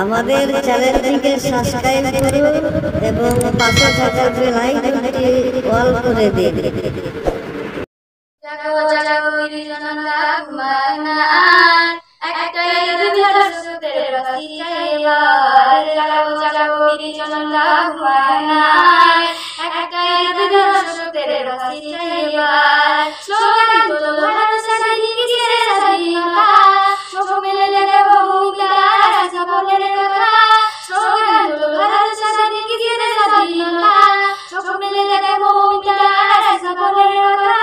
আমাদের চ্যানেলটিকে সাবস্ক্রাইব করুন এবং পাশে থাকা বেল আইকনটি অল করে দিন। জাগো জাগো বীর জনতা ঘুমায় না একটাই বিধার সুতের বাসি চাইবার। জাগো জাগো বীর জনতা ঘুমায় না একটাই বিধার সুতের বাসি চাইবার। স্লোগান তোলো ভারত স্বাধীন কিসের স্বাধীনতা, সব মিলে দেখাবো ভূমিকার আশা বলের কথা। স্লোগান তোলো ভারত স্বাধীন কিসের স্বাধীনতা, সব মিলে দেখাবো ভূমিকার আশা বলের কথা।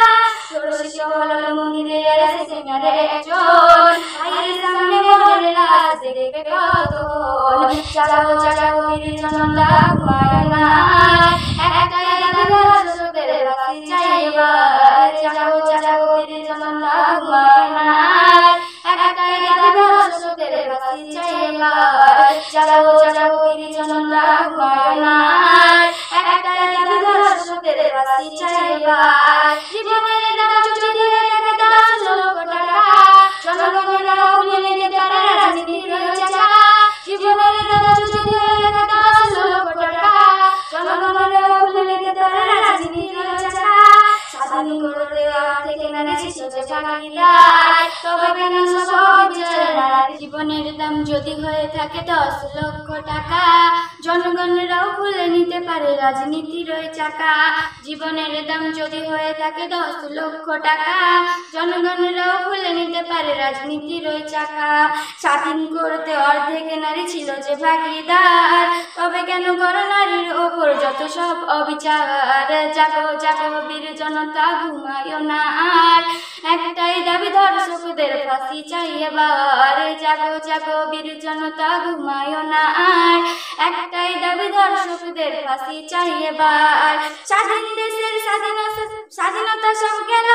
মন্দিরের সিঙ্গারে একজন ভাইয়ের সামনে মনের লাশ দেখবে কতক্ষণ। জাগো জাগো বীর জনতা ঘুমায় না একটাই দাবি সুতের বাসি চাইবার। জাগো জাগো বীর জনতা ঘুমায় না একটাই দাবি সুতের বাসি চাইবার। জাগো জাগো বীর জনতা ঘুমায় না একটাই দাবি সুতের বাসি চাইবার। জীবনের দাম যদি হয়ে থাকে 10 লক্ষ টাকা, জনগণের ভুলে নিতে পারে রাজনীতির চাকা। জীবনের দাম যদি হয়ে থাকে 10 লক্ষ টাকা, জনগণের ভুলে নিতে পারে রাজনীতির চাকা। স্বাধীন করে দেওয়া থেকে নারী ছিল যে ভাগিদার, তবে কেন সব বিচার নারীর জীবনের দাম যদি হয়ে থাকে 10 লক্ষ টাকা, জনগণরাও ভুলে নিতে পারে রাজনীতির চাকা। জীবনের দাম যদি হয়ে থাকে 10 লক্ষ টাকা, জনগণরাও ভুলে নিতে পারে রাজনীতির চাকা। স্বাধীন করতে অর্ধেক নারী ছিল যে ভাগিদার, তবে কেন করো নারীর ওপর যত সব অবিচার। জাগো জাগো বীর জনতা ঘুমায়ো না আর একটাই দাবি ধর্ষকদের ফাঁসি চাই এবার। জাগো জাগো বীর জনতা ঘুমায়ো না আর একটাই দাবি ধর্ষকদের ফাঁসি চাই এবার। স্বাধীন দেশের স্বাধীনতা সব গেল